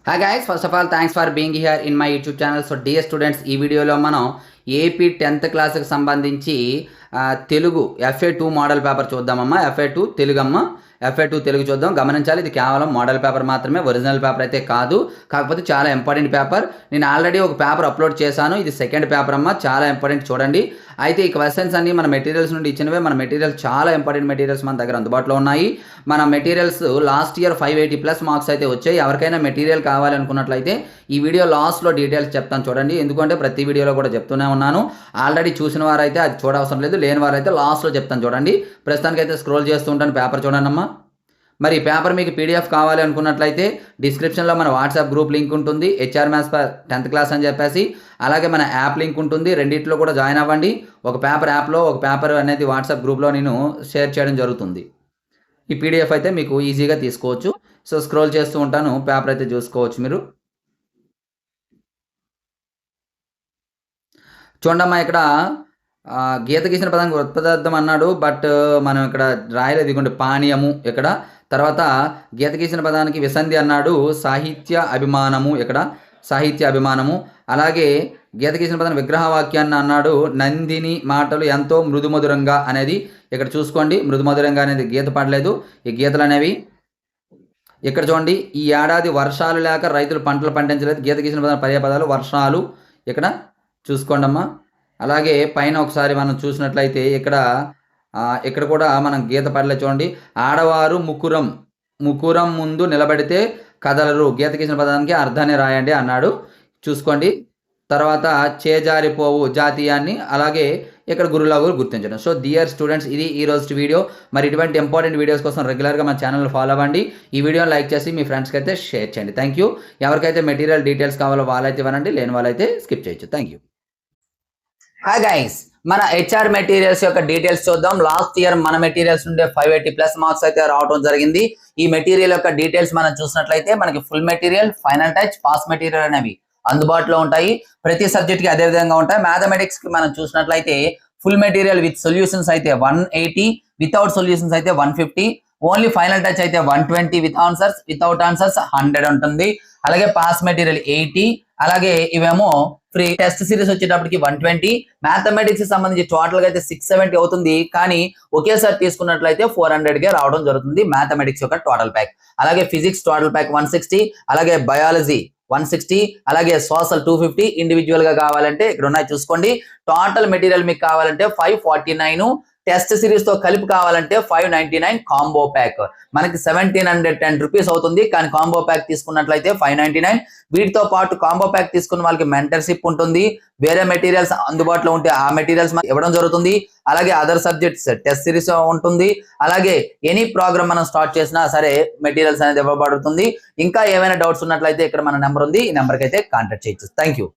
Hi guys, first of all thanks for being here in my YouTube channel. So dear students, ఈ వీడియోలో మనం AP 10th క్లాస్కి సంబంధించి Telugu FA2 model paper చూద్దామమ్మా. FA2 Telugu అమ్మ. FA2 Telugu చూద్దాం. గమనించాలి, ఇది కేవలం మోడల్ పేపర్ మాత్రమే, ఒరిజినల్ పేపర్ అయితే కాదు. కాకపోతే చాలా ఇంపార్టెంట్ పేపర్. నేను ఆల్రెడీ ఒక పేపర్ అప్లోడ్ చేశాను, ఇది సెకండ్ పేపర్ అమ్మ, చాలా ఇంపార్టెంట్. చూడండి, అయితే ఈ క్వశ్చన్స్ అన్ని మన మెటీరియల్స్ నుండి ఇచ్చినవే. మన మెటీరియల్స్ చాలా ఇంపార్టెంట్ మెటీరియల్స్ మన దగ్గర అందుబాటులో ఉన్నాయి. మన మెటీరియల్స్ లాస్ట్ ఇయర్ 580+ మార్క్స్ అయితే వచ్చాయి. ఎవరికైనా మెటీరియల్ కావాలనుకున్నట్లయితే ఈ వీడియో లాస్ట్లో డీటెయిల్స్ చెప్తాను చూడండి. ఎందుకంటే ప్రతి వీడియోలో కూడా చెప్తూనే ఉన్నాను. ఆల్రెడీ చూసిన వారైతే అది చూడవసరం లేదు, లేని వారైతే లాస్ట్లో చెప్తాను చూడండి. ప్రస్తుతానికైతే స్క్రోల్ చేస్తూ ఉంటాను, పేపర్ చూడండి అమ్మా. మరి ఈ పేపర్ మీకు PDF కావాలి అనుకున్నట్లయితే డిస్క్రిప్షన్లో మన వాట్సాప్ గ్రూప్ లింక్ ఉంటుంది, HR మ్యాథ్స్ 10th క్లాస్ అని చెప్పేసి. అలాగే మన యాప్ లింక్ ఉంటుంది, రెండిట్లో కూడా జాయిన్ అవ్వండి. ఒక పేపర్ యాప్లో, ఒక పేపర్ అనేది వాట్సాప్ గ్రూప్లో నేను షేర్ చేయడం జరుగుతుంది. ఈ PDF అయితే మీకు ఈజీగా తీసుకోవచ్చు. సో స్క్రోల్ చేస్తూ ఉంటాను, పేపర్ అయితే చూసుకోవచ్చు మీరు. చూడమ్మా, ఇక్కడ గీత గీసిన పదానికి ఉత్పదార్థం అన్నాడు, బట్ మనం ఇక్కడ రాయలేదు. ఇదిగోండి పానీయము ఇక్కడ. తర్వాత గీత గీసిన పదానికి విసంధి అన్నాడు, సాహిత్య అభిమానము ఇక్కడ, సాహిత్య అభిమానము. అలాగే గీత గీసిన పదాన్ని విగ్రహవాక్యాన్ని అన్నాడు, నందిని మాటలు ఎంతో మృదుమధురంగా అనేది. ఇక్కడ చూసుకోండి, మృదుమధురంగా అనేది గీత పడలేదు. ఈ గీతలు అనేవి ఇక్కడ చూడండి. ఈ ఏడాది వర్షాలు లేక రైతులు పంటలు పండించలేదు. గీత గీసిన పదాలు పర్యాపదాలు వర్షాలు ఇక్కడ చూసుకోండి అమ్మా. అలాగే పైన ఒకసారి మనం చూసినట్లయితే ఇక్కడ కూడా మనం గీత పడలేదు చూడండి. ఆడవారు ముకురం ముందు నిలబడితే కదలరు. గీత గీసిన పదానికి అర్థాన్ని రాయండి అన్నాడు, చూసుకోండి. తర్వాత చేజారిపోవు జాతీయాన్ని, అలాగే ఇక్కడ గురువులు గుర్తించడం. సో డియర్ స్టూడెంట్స్, ఇది ఈ రోజు వీడియో. మరి ఇటువంటి ఇంపార్టెంట్ వీడియోస్ కోసం రెగ్యులర్గా మన ఛానల్ ఫాలో అవ్వండి. ఈ వీడియోని లైక్ చేసి మీ ఫ్రెండ్స్కి అయితే షేర్ చేయండి. Thank you. ఎవరికైతే మెటీరియల్ డీటెయిల్స్ కావాలో వాళ్ళైతే ఇవ్వనండి, లేని వాళ్ళైతే స్కిప్ చేయొచ్చు. Thank you. హాయ్ గైస్, మన HR మెటీరియల్స్ యొక్క డీటెయిల్స్ చూద్దాం. లాస్ట్ ఇయర్ మన మెటీరియల్స్ నుండి 580+ మార్క్స్ అయితే రావడం జరిగింది. ఈ మెటీరియల్ యొక్క డీటెయిల్స్ మనం చూసినట్లయితే మనకి full material, final touch, pass material అనేవి అందుబాటులో ఉంటాయి. ప్రతి సబ్జెక్ట్ కి అదే విధంగా ఉంటాయి. మ్యాథమెటిక్స్ కి మనం చూసినట్లయితే ఫుల్ మెటీరియల్ విత్ సొల్యూషన్స్ అయితే 180, వితౌట్ సొల్యూషన్స్ అయితే 150, ఓన్లీ ఫైనల్ టచ్ అయితే 120, విత్ ఆన్సర్స్, వితౌట్ ఆన్సర్స్ 100 ఉంటుంది. అలాగే పాస్ మెటీరియల్ 80, అలాగే ఇవేమో ఫ్రీ. టెస్ట్ సిరీస్ వచ్చేటప్పటికి 120. మ్యాథమెటిక్స్ సంబంధించి టోటల్ గా అయితే 670 అవుతుంది, కానీ ఒకేసారి తీసుకున్నట్లయితే 400 గా రావడం జరుగుతుంది మ్యాథమెటిక్స్ యొక్క టోటల్ ప్యాక్. అలాగే ఫిజిక్స్ టోటల్ ప్యాక్ 160, అలాగే బయాలజీ 160, అలాగే సోషల్ 250. ఇండివిజువల్ గా కావాలంటే ఇక్కడ ఉన్నాయి చూసుకోండి. టోటల్ మెటీరియల్ మీకు కావాలంటే 549, టెస్ట్ సిరీస్ తో కలిపి కావాలంటే 599 కాంబో ప్యాక్. మనకి 1710 రూపీస్ అవుతుంది, కానీ కాంబో ప్యాక్ తీసుకున్నట్లయితే 599. వీటితో పాటు కాంబో ప్యాక్ తీసుకున్న వాళ్ళకి మెంటర్షిప్ ఉంటుంది. వేరే మెటీరియల్స్ అందుబాటులో ఉంటే ఆ మెటీరియల్స్ ఇవ్వడం జరుగుతుంది. అలాగే అదర్ సబ్జెక్ట్స్ టెస్ట్ సిరీస్ ఉంటుంది. అలాగే ఎనీ ప్రోగ్రామ్ మనం స్టార్ట్ చేసినా సరే మెటీరియల్స్ అనేది ఇవ్వబడుతుంది. ఇంకా ఏమైనా డౌట్స్ ఉన్నట్లయితే ఇక్కడ మన నెంబర్ ఉంది, ఈ నెంబర్కి అయితే కాంటాక్ట్ చేయొచ్చు. Thank you.